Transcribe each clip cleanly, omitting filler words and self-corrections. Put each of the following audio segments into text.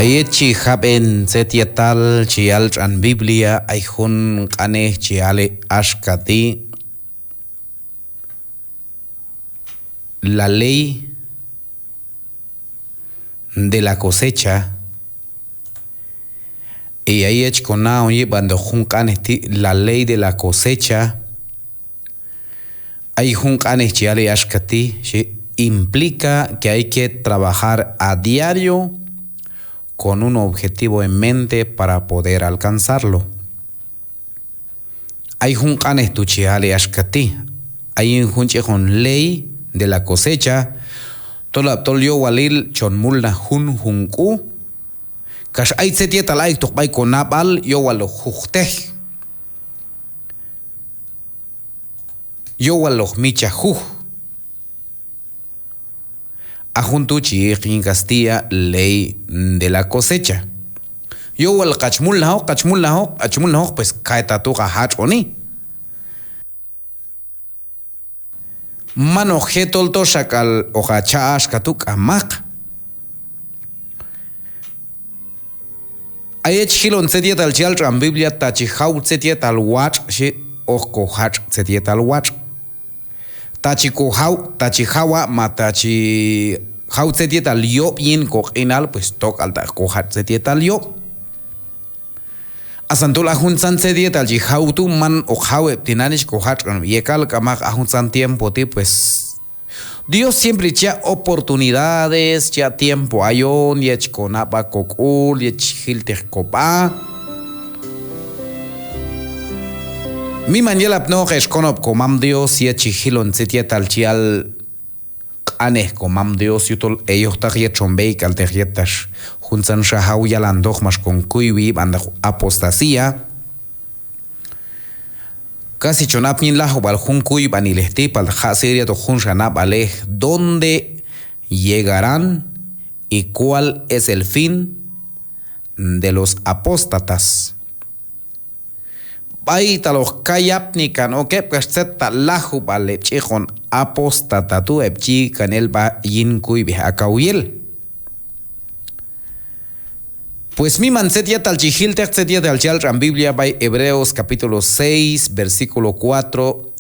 Ayechi haben setietal chial an Biblia ayhun kane chiale ashkati la ley de la cosecha y ayech kona oye bando hun kane la ley de la cosecha ayhun kane chiale ashkati implica que hay que trabajar a diario con un objetivo en mente para poder alcanzarlo. Hay un canestuchiale ashkati, hay un con ley de la cosecha, tolio walil chonmulna hunku, kash ay setieta lai tokbay konabal yo walo hukte, yo walo micha Ajuntuchi en Castilla ley de la cosecha. Yo wal kachmulnaho, pues kaetatu hachoni. Mano hetolto shakal ohacha ashkatuk amak. Ayech hilon setiet al chialtram Biblia tachi haut setiet al watch she oko hach setiet al watch. Tachi hawa matachi hau setieta lio bien coquinal pues toca al cohat setieta lio asantula junsan setieta al hau tu man o hau tinanish cohat yekal kamak ajunsan tiempo ti pues Dios siempre ya oportunidades ya tiempo ayon yech konapa kokul yech hilteh kopa mi manjela pno konop komam Dios yech hilon setieta al chial Aneh komam Dios yutol ellos tagiet chombei kaltegietas junsan shahau yalandoch mas con kuiwi banda apostasía casi chonapin lajo bal jun kuy banilesti pal hasiria to jun shanap alej dónde llegarán y cuál es el fin de los apóstatas. Baita los kayapnikan o que kaseta lahu bale chijon apostata tu epchi kanel ba yin kuy bi akauyel. Pues mi man setia tal chihil tek setia tal chal en Biblia by Hebreos capítulo 6 versículo 4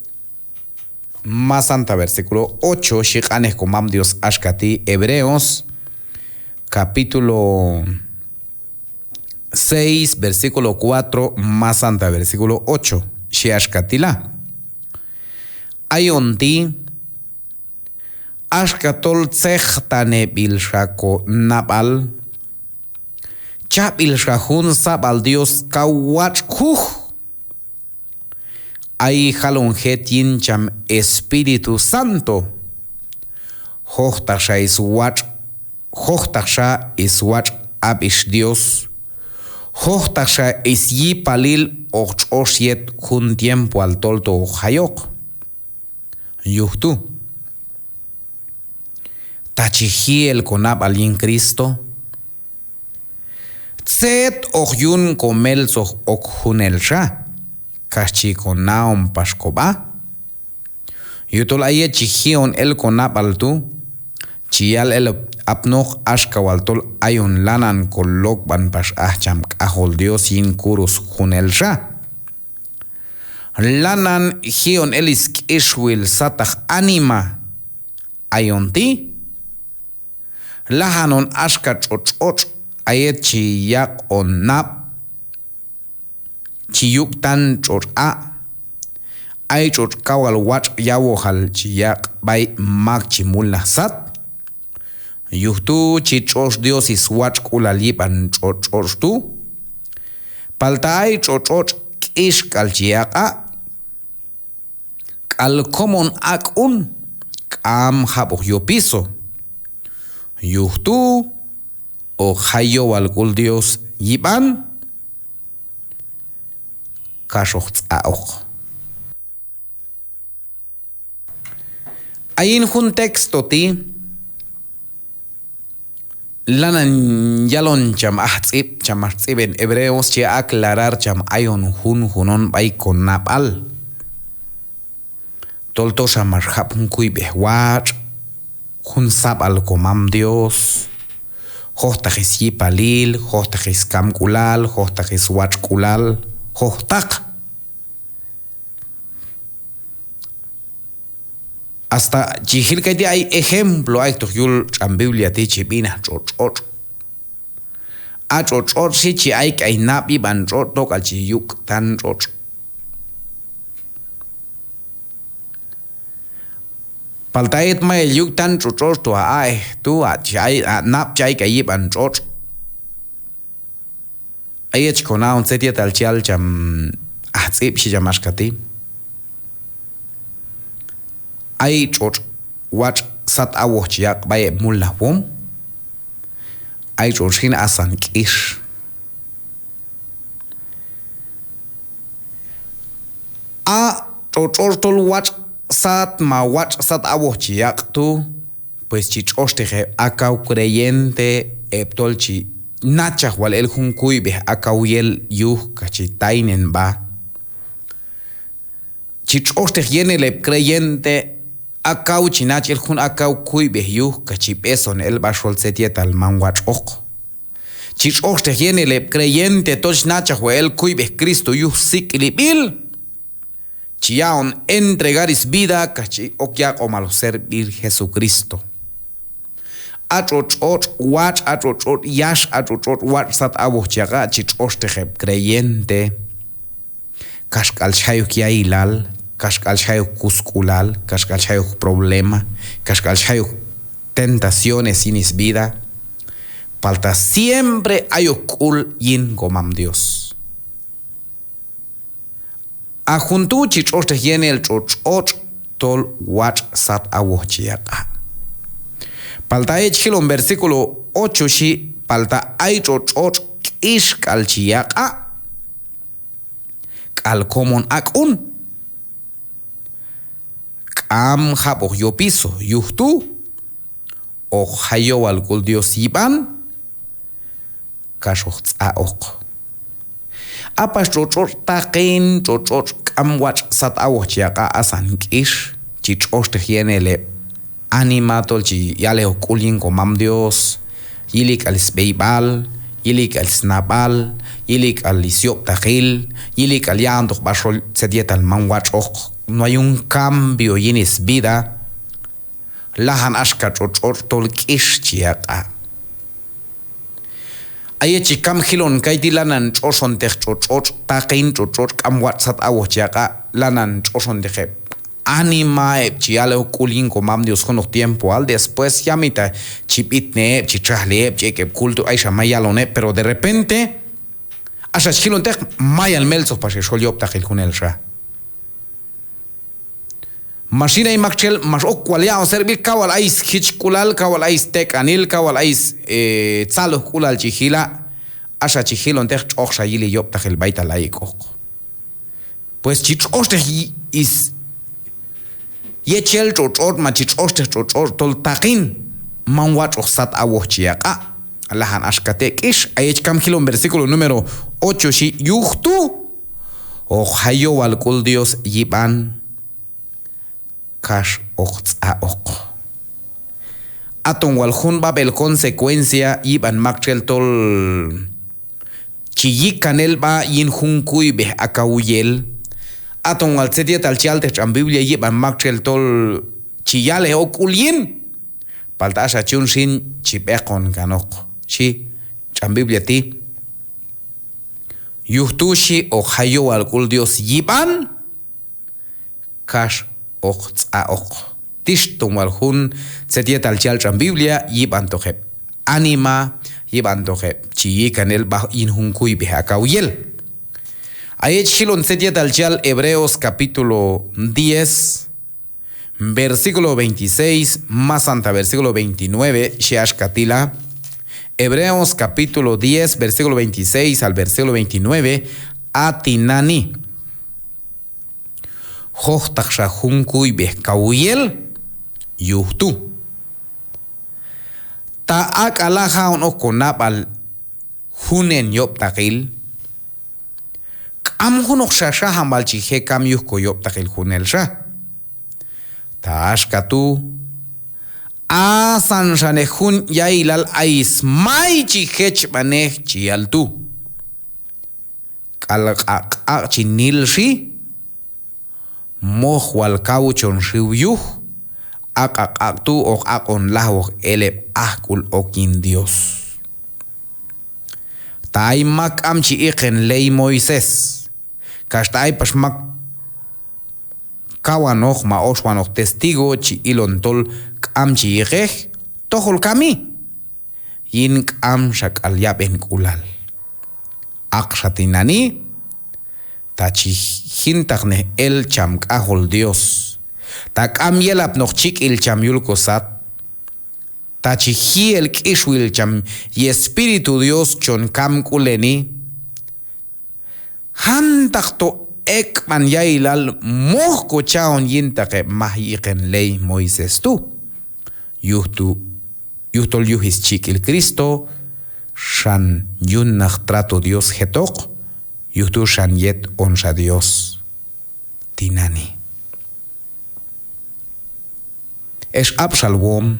más santa versículo 8 shikanes komam Dios ashkati Hebreos capítulo 6, versículo 4, más santa, versículo 8. Sheashkatila. Ayonti. Ashkatol tsechtane bilshako nabal. Chabilshahun sabal Dios kawachkuh. Ay jalonjetin cham Espíritu Santo. Hochtasha iswach abish Dios. Hochtasha is yi palil ochosiet jun tiempo al tolto hayok. Yuhtu. Tachihiel konab alin Cristo. Tset ohyun komel soh okhunel sha. Kachi konaum pashkoba. Yutol aye chihion el konab altu. Chial el apnoch ashkawaltol ayon lanan kolok ban pas ahcham kahol Dios yin kurus junel sha. Lanan hion elis ishwil satach anima ayonti. Lahanon ashka choch ayet chiyak on nap. Chiyuk tan choch a. Ay choch kawal wach yawohal chiyak bay mag chimul sat. Yuhtu chichos Dios is watch kulalipan chochos tu. Paltai chochoch kish kalchiaka. Kal common akun. Kam habok yo piso. Yuhtu o hayo al kul Dios yipan. Kashoch tsaok. Ayin jun texto ti. Lanan yalon cham ahtzib cham en Hebreos che aclarar cham ayon hunon bay con napal. Tolto shamar hapun kuy behwach hun sab al komam Dios. Hostajis yipalil, hostajis kamkulal, hostajis wachkulal, hostaj. Hasta chihil que hay ejemplo, hay tuyul en Biblia te chipina chochot. A chochot si chi hay que hay napi ban choto calchiyuk tan choch. Paltaet ma el yuk tan chochot tu ay tu a chay a nap chay que hay ban choch. Ay echkona un setia tal chial cham atzip si jamashkati. Ay choch watch sat awochiak bay mulla wom. Ay chochin asan kish. A chochol watch sat ma watch sat awochiak tu pues chichosteje akau creyente eptolchi nachah wal el junkuy be akawiyel yuh kachitainen ba. Chichosteje yene le creyente Akau chinach el jun akau kuy behyuh kachipeson el bashol setiet al manwach ok. Chichochte hiene le creyente toch nacha el kuy beh Cristo yuh sik libil. Chiaon entregaris vida kachi okyak o malo servir Jesucristo. Achochot wach achochot yash achochot wach sat awochiaga chichochte creyente. Kashkal chayuk yailal. Kashkal shayuk kuskulal, kashkal shayuk problema, kashkal shayuk tentaciones sin vida. Falta siempre ayokul yin gomam Dios. A juntu chichochte yene el chochot tol wach sat awochiaka. Falta echilon versículo 8 shi falta ay chochot kishkal chiaka. Kal komon akun. Am habo yo piso yuhtu o hayo algol Dios iban kashoch ok. Apas chochor taqin chochor kamwach sat awochiaka asan kish chichochte hienele animatol chi yale okulin komam Dios yilik alis beibal yilik alis nabal yilik alisiop taqil yilik aliandoch bashol sediet al manwach ok. No hay un cambio y en vida. Lahan ashka chochor tol kish chiaka. Aye chikam hilon kaiti lanan choson tech chochor takin chochor kam watsat awo chiaka lanan choson teje. Anima chiale okulin komam Dios con tiempo al después ya mita chipitne chichahle cheke culto aisha mayalone pero de repente asha hilon tech mayal melso pashe sholiop takil kunel sha. Mashina y makchel mas okwalia o servir kawal ais hichkulal kawal ais tek anil kawal ais tzalo kulal chihila asha chihilon tech oksha yili yop tajel baita laiko. Pues chichoste is yechel chochot ma chichoste chochot tol takin manwach sat awochiaka alahan ashkatek ish ayech kam hilon versículo número 8 shi yuhtu o hayo al kul Dios yiban Kash ok. Aton waljun babel consecuencia iban makchel tol chiyikanel ba yin junkuy beh akawuyel. Aton wal setiet al chialte en Biblia iban makchel tol chiyale okulyin. Paltasha chun shin chipekon ganok. Shi en Biblia ti. Yuhtushi o hayo al kul Dios yiban kash ok ok. Tishtum walhun setiet al chial en Biblia yiban toje anima yiban toje chiyikanel bah inhunkuy behakawiyel. Ayech shilon setiet al chial Hebreos capítulo 10 versículo 26 más santa versículo 29 sheash katila. Hebreos capítulo 10 versículo 26 al versículo 29 atinani. Hochtaksha junkuy behkawiyel yuhtu. Ta ak alaha on okonap al hunen yop takil. Kam hunok shasha hambal chihe kam yuhko yop takil hunel sha. Ta ashkatu asan shanehun yailal aismay chihech maneh chialtu. Kalqaq chinilshi moh walkauchon shiwyuh aqaqtu o aqon lahok eleb ahkul okin Dios. Tay mak am chi iqen ley Moisés. Kashtay pashmak kawanoj ma oshwanoj testigo chi ilontol am chi iqej tohol kami. Yin am shak al yaben kulal. Aqshatinani tachi hintagne el cham kahol Dios. Tak am yelap noch chik il cham yulkosat. Tachi hi el kishwil cham y Espíritu Dios chon kam kuleni. Hantakto ekman yailal mohko chaon yintake mahiqen ley Moisés tu. Yuhtol yuhis chik il Cristo. Shan yunnach trato Dios hetok. Yuhtu shan yet onsa Dios. Tinani. Es Absalom.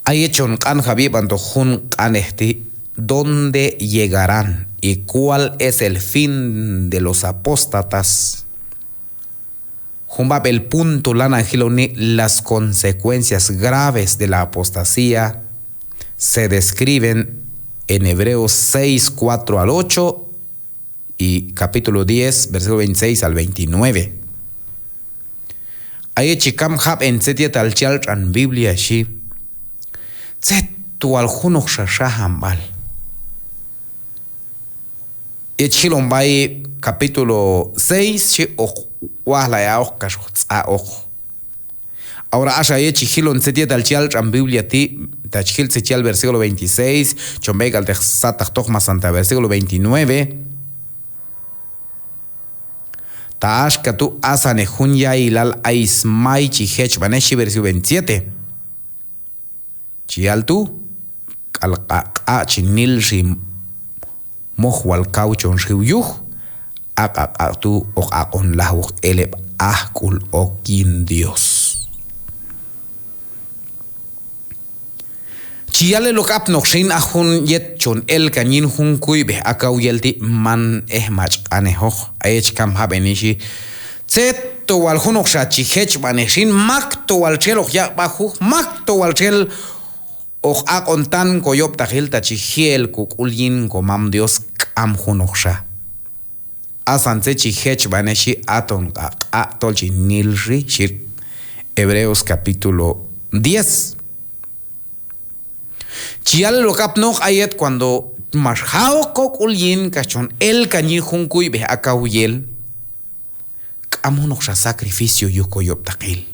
Hay hecho un can Javier Pantojun canesti, ¿dónde llegarán? ¿Y cuál es el fin de los apóstatas? Jumbab el punto lana angiloni, las consecuencias graves de la apostasía se describen en Hebreos 6, 4 al 8 y capítulo 10, versículo 26 al 29. Hay chikam hab en setiet al chal en Biblia shi. Zetu al junok shashahambal. Echilon bay capítulo 6 shi wahla ya ok kashutsa ok. Ahora asha echilon setiet al chal en Biblia ti tachil setial versículo 26 chombeg al texatak tokma santa versículo 29. Taash katu asane hunya ilal aismai chihech baneshi versículo 27. Chialtu kalqaqa chinil shi mohwal kauchon shiwyuh aqaqatu oqaqon lahuk eleb ahkul okin Dios. Chiale lo kap nokshin ahun yet chon el kanyin hun kuibe akau yelti man ehmach anehoh aech kam habenishi set to wal hunok shachi hech baneshin mak to wal chelok ya bahu mak to wal chel och akontan koyop tahil tachihiel kukulyin komam Dios kam hunoksha. Asanse chihech baneshi aton tolchi nilri shir Hebreos capítulo 10. Chial lo kapnoch ayet cuando mashao kokulyin kachon el kanyi hunkuy be akawiyel kam hunoksha sacrificio yukoyop tahil.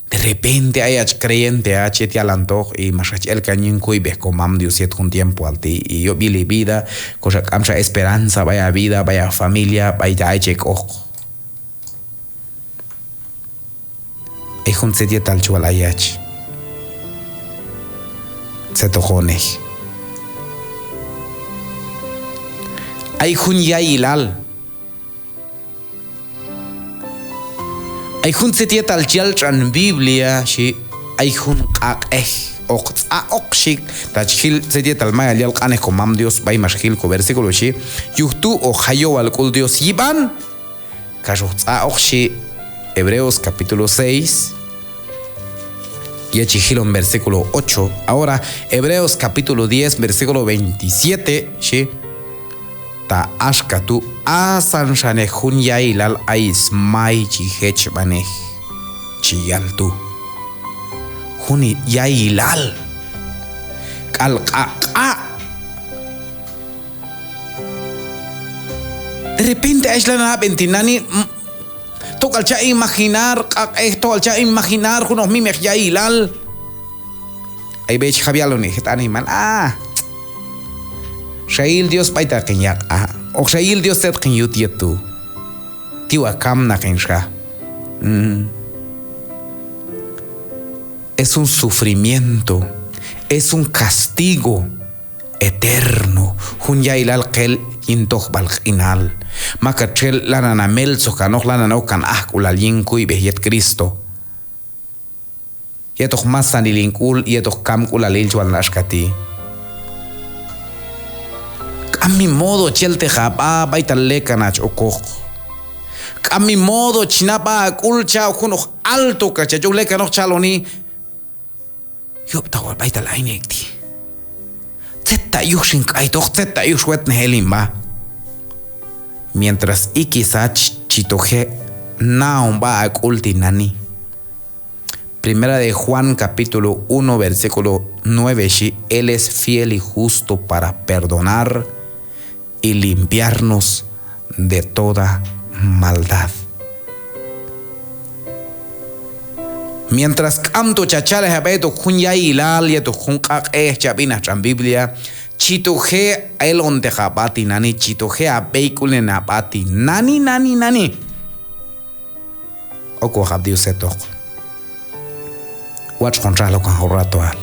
De repente hay creyente te alantoj y masach el cañín cuy ves comam Dios yet un tiempo al ti y yo vi vida cosa camcha esperanza vaya vida vaya familia vaya chek ojo es un setie tal chual ayach se tojonej hay jun ya ilal hay jun setiet al chalchan Biblia shi hay jun qaqeh oqshik tachil setiet al maya al qanes komam Dios bay mashil ko versículo shi yuhtu o hayo al kul Dios yiban kashuqa oqshi Hebreos capítulo 6 y echihilon versículo 8. Ahora Hebreos capítulo 10 versículo 27 shi ta ashkatu asan shane hun yailal aismai chihech baneh chiyaltu huni yailal kalqaqa de repente aislana bentinani toca cha imaginar esto al cha imaginar unos mimes yailal ay bech javialoni animal Shail Dios paita kenyak o shail Dios set ken yutietu tiwa kam na kensha es un sufrimiento es un castigo eterno hun yailal qel intoh balqinal makatrel lananamel sokanok lananok kan ahkulalin kuy behyet Cristo yetoh masanilinkul yetoh kamkulalil chuan ashkati kami modo chelte jaba baitale kanach okok kami modo chinapa kulcha kunok alto kachajule kanok chaloni yoptawal baital ainekti zeta yushin kaitoh zeta yushwet nehelimba mientras ikisach chitoje naomba akulti nani. Primera de Juan capítulo 1 versículo 9 shi él es fiel y justo para perdonar y limpiarnos de toda maldad. Mientras canto chachales abeto kun ya ilal yeto kun kak chabina chan Biblia chitoje el onte jabati nani chitoje abeikule napati nani oko habdiu setok wach contra lo kan horato al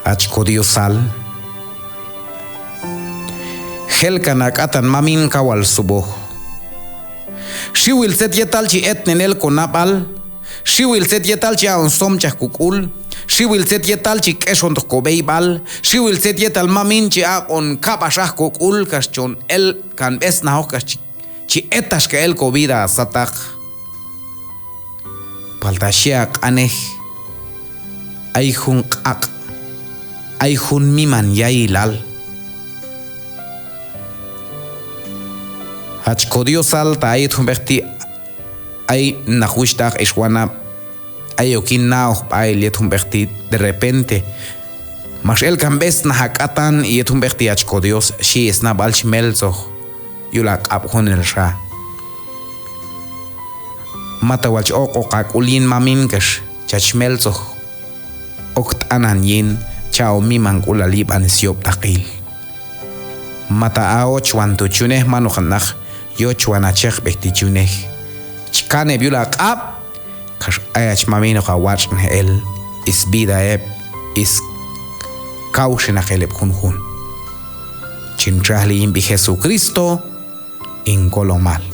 ach kodio sal hel kanakatan mamin kawal subo she will set yetal chi etnenel konapal she will set yetal chi on som chakukul she will set yetal chi keshon kobeibal she will set yetal mamin chi on kapashah kokul kashchon el kan besna hokash chi etash ke el covid satak paltashiak anej ay hun ak ay hun miman yailal hach kodio salta ay tumberti ay nahushtak ishwana ay okin naoh ay lietumberti de repente mas el cambes na hakatan y tumberti hach kodios shi esna balchmelzo yulak abhon el sha mata wach oko kakulin maminkesh chachmelzo okt anan yin chao mi mangula liban siop takil mata ao chwan tu chuneh manukhanakh yo chwana chekh bekti chuneh chkane biula qab kash ayach mamino khawach el is vida is kaushena kheleb khun chintrahli in bi Jesucristo in kolomal.